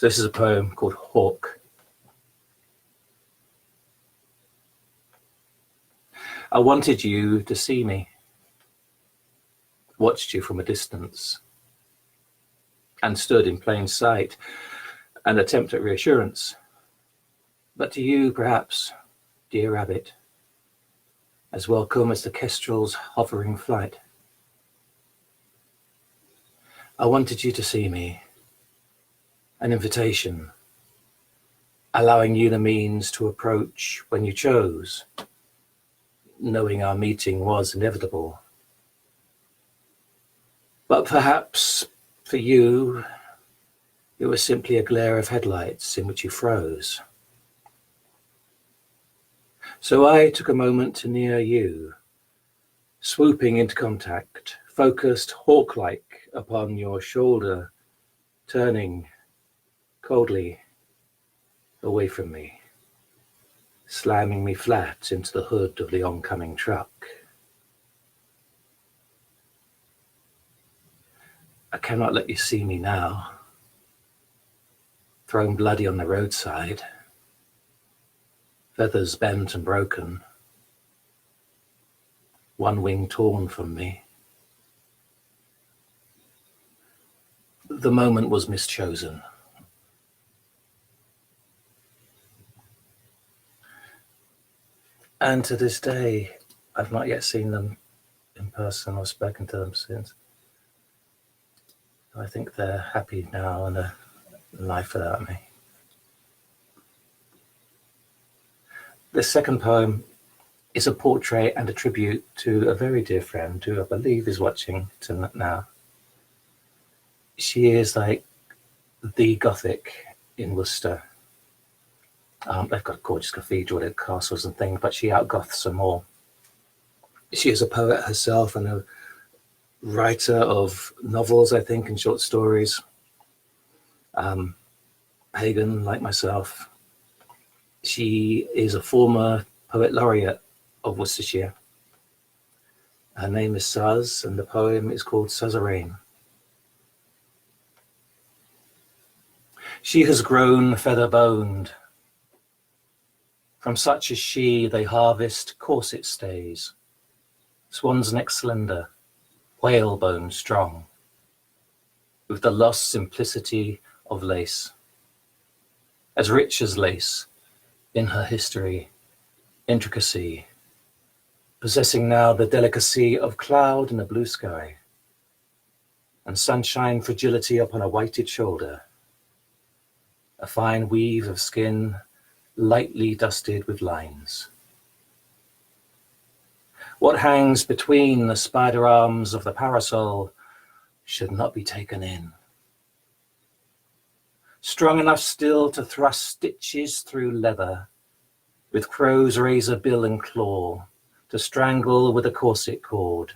So this is a poem called Hawk. I wanted you to see me, watched you from a distance, and stood in plain sight, an attempt at reassurance. But to you, perhaps, dear rabbit, as welcome as the kestrel's hovering flight. I wanted you to see me, an invitation, allowing you the means to approach when you chose, knowing our meeting was inevitable. But perhaps for you, it was simply a glare of headlights in which you froze. So I took a moment to near you, swooping into contact, focused hawk-like upon your shoulder, turning coldly away from me, slamming me flat into the hood of the oncoming truck. I cannot let you see me now, thrown bloody on the roadside, feathers bent and broken, one wing torn from me. The moment was mischosen. And to this day, I've not yet seen them in person or spoken to them since. I think they're happy now in a life without me. The second poem is a portrait and a tribute to a very dear friend who I believe is watching now. She is like the Gothic in Worcester. They've got a gorgeous cathedral with castles and things, but she outgoths them all. She is a poet herself and a writer of novels, I think, and short stories. Pagan, like myself. She is a former poet laureate of Worcestershire. Her name is Suz, and the poem is called Suzerain. She has grown feather-boned. From such as she, they harvest corset stays, swan's neck slender, whalebone strong, with the lost simplicity of lace, as rich as lace in her history, intricacy, possessing now the delicacy of cloud in a blue sky, and sunshine fragility upon a whited shoulder, a fine weave of skin lightly dusted with lines. What hangs between the spider arms of the parasol should not be taken in. Strong enough still to thrust stitches through leather, with crow's razor bill and claw, to strangle with a corset cord.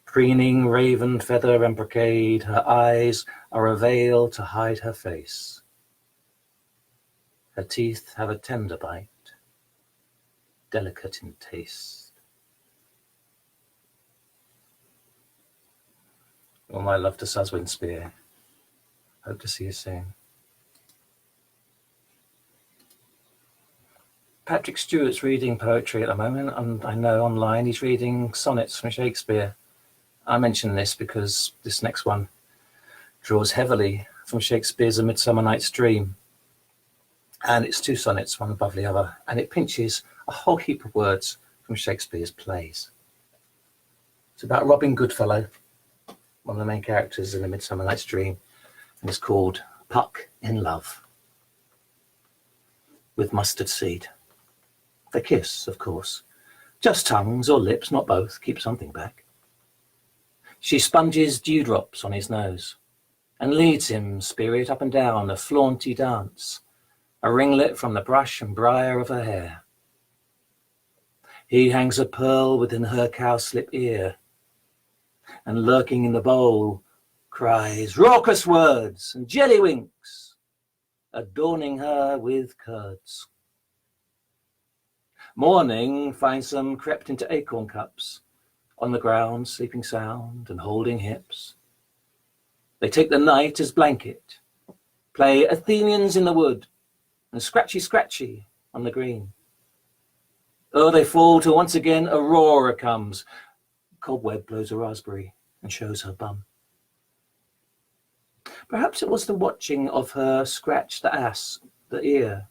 Preening raven feather and brocade, her eyes are a veil to hide her face. Her teeth have a tender bite, delicate in taste. All my love to Suz Winspear. Hope to see you soon. Patrick Stewart's reading poetry at the moment, and I know online he's reading sonnets from Shakespeare. I mention this because this next one draws heavily from Shakespeare's A Midsummer Night's Dream. And it's two sonnets, one above the other, and it pinches a whole heap of words from Shakespeare's plays. It's about Robin Goodfellow, one of the main characters in A Midsummer Night's Dream, and it's called Puck in Love, with mustard seed. They kiss, of course, just tongues or lips, not both, keep something back. She sponges dewdrops on his nose and leads him, spirit, up and down a flaunty dance, a ringlet from the brush and briar of her hair. He hangs a pearl within her cowslip ear, and lurking in the bowl cries raucous words and jelly winks, adorning her with curds. Morning finds them crept into acorn cups, on the ground sleeping sound and holding hips. They take the night as blanket, play Athenians in the wood and scratchy scratchy on the green. Oh, they fall till once again Aurora comes. Cobweb blows a raspberry and shows her bum. Perhaps it was the watching of her scratch the ass, the ear,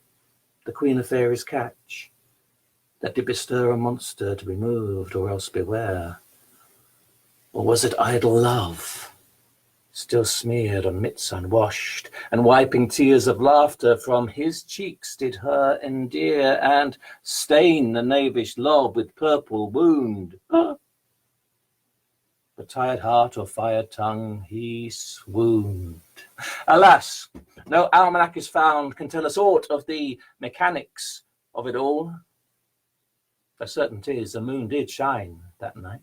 the queen of fairies catch, that did bestir a monster to be moved or else beware. Or was it idle love, still smeared on mitts unwashed, and wiping tears of laughter from his cheeks did her endear, and stain the knavish lob with purple wound? For tired heart or fired tongue he swooned. Alas, no almanac is found can tell us aught of the mechanics of it all. For certain 'tis the moon did shine that night.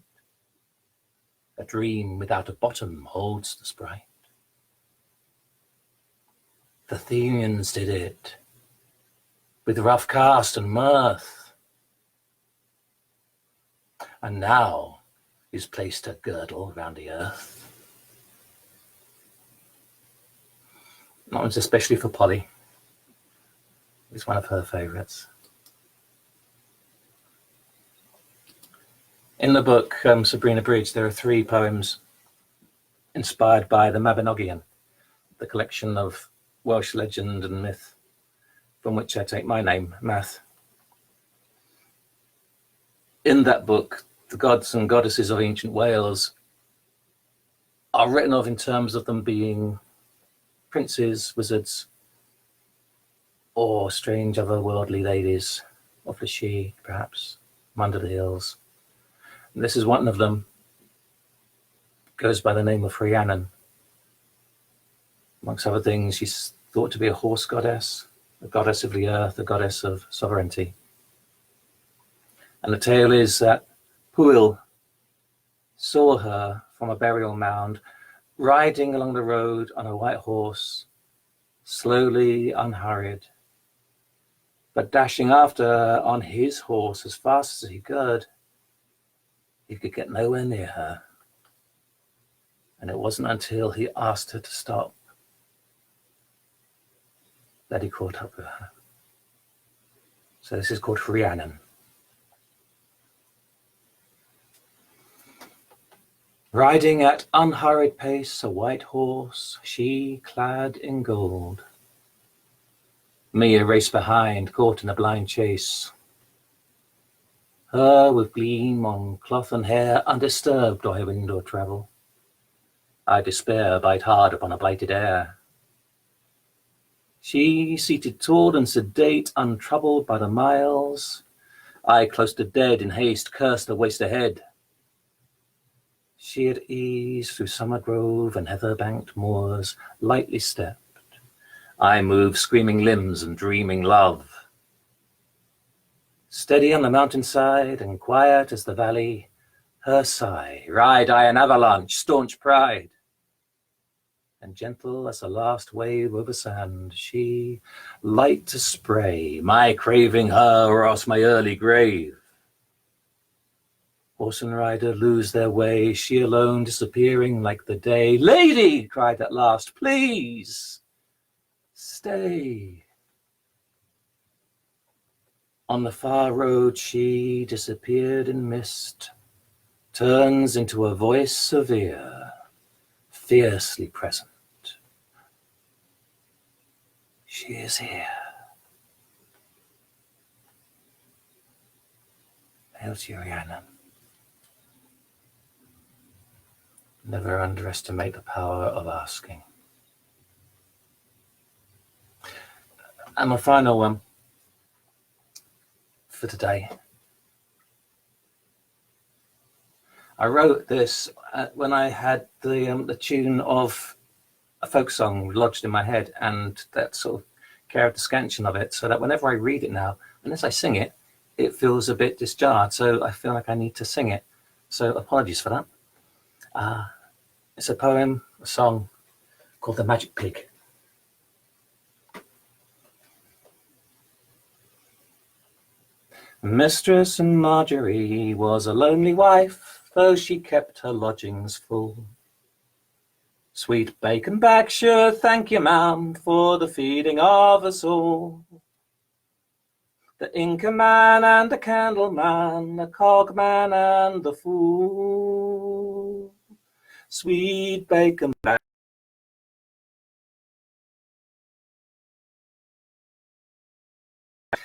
A dream without a bottom holds the sprite. The Athenians did it, with rough cast and mirth, and now is placed a girdle round the earth. That one's especially for Polly. It's one of her favourites. In the book, Sabrina Bridge, there are 3 poems inspired by the Mabinogion, the collection of Welsh legend and myth, from which I take my name, Math. In that book, the gods and goddesses of ancient Wales are written of in terms of them being princes, wizards, or strange otherworldly ladies of the She, perhaps, from under the hills. And this is one of them, goes by the name of Rhiannon. Amongst other things, she's thought to be a horse goddess, a goddess of the earth, a goddess of sovereignty. And the tale is that Pwyll saw her from a burial mound, riding along the road on a white horse, slowly, unhurried, but dashing after her on his horse as fast as he could get nowhere near her. And it wasn't until he asked her to stop that he caught up with her. So this is called Rhiannon. Riding at unhurried pace, a white horse, she clad in gold. Me a race behind, caught in a blind chase. Her with gleam on cloth and hair, undisturbed by wind or travel. I despair bite hard upon a blighted air. She seated tall and sedate, untroubled by the miles. I close to dead in haste, cursed the waste ahead. She at ease through summer grove and heather-banked moors lightly stepped. I move screaming limbs and dreaming love. Steady on the mountainside and quiet as the valley, her sigh, ride I an avalanche, staunch pride. And gentle as the last wave over sand, she, light to spray, my craving her or else my early grave. Horse and rider lose their way, she alone disappearing like the day. Lady, cried at last, please stay. On the far road she disappeared in mist, turns into a voice severe, fiercely present. She is here. Hail to you, Rhiannon. Never underestimate the power of asking. And my final one for today. I wrote this when I had the tune of a folk song lodged in my head, and that sort of carried the scansion of it, so that whenever I read it now, unless I sing it, it feels a bit disjarred, so I feel like I need to sing it. So apologies for that. It's a poem, a song called The Magic Pig. Mistress Marjorie was a lonely wife, though she kept her lodgings full. Sweet bacon back, sure, thank you, ma'am, for the feeding of us all. The Inca man and the candle man, the cog man and the fool. Sweet bacon back.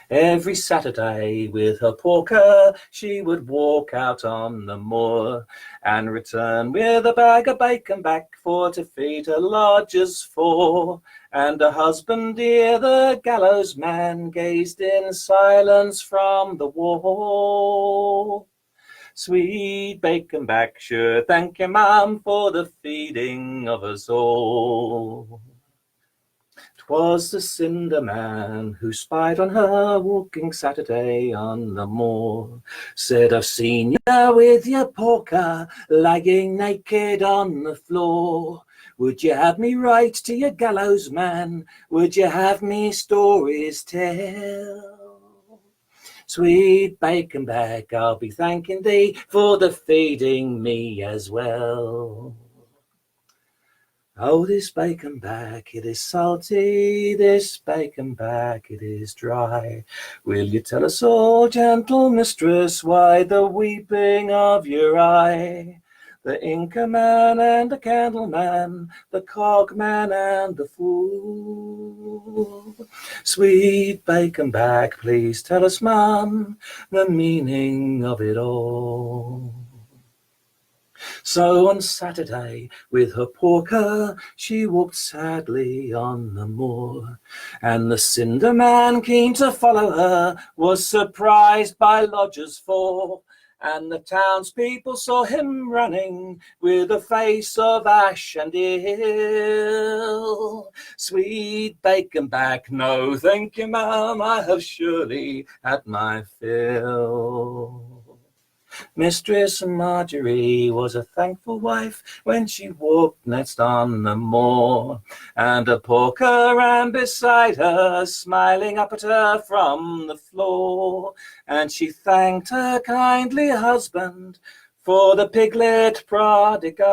Every Saturday with her porker she would walk out on the moor and return with a bag of bacon back for to feed her lodgers for. And her husband dear, the gallows man, gazed in silence from the wall. Sweet bacon back, sure, thank you, ma'am, for the feeding of us all. 'Twas the cinder man who spied on her walking Saturday on the moor. Said, I've seen you with your porker lying naked on the floor. Would you have me write to your gallows man? Would you have me stories tell? Sweet bacon back, I'll be thanking thee for the feeding me as well. Oh, this bacon back, it is salty, this bacon back, it is dry. Will you tell us all, gentle mistress, why the weeping of your eye? The Inca man and the candle man, the cog man and the fool. Sweet bacon back, please tell us, ma'am, the meaning of it all. So on Saturday, with her porker, she walked sadly on the moor, and the cinder man, keen to follow her, was surprised by lodgers four. And the townspeople saw him running with a face of ash and ill. Sweet bacon back, no thank you, ma'am, I have surely had my fill. Mistress Marjorie was a thankful wife when she walked next on the moor, and a porker ran beside her, smiling up at her from the floor, and she thanked her kindly husband for the piglet prodigal.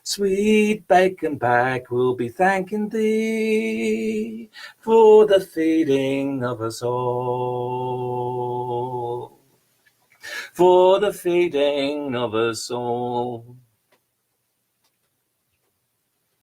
Sweet bacon back, we'll be thanking thee for the feeding of us all. For the feeding of us all.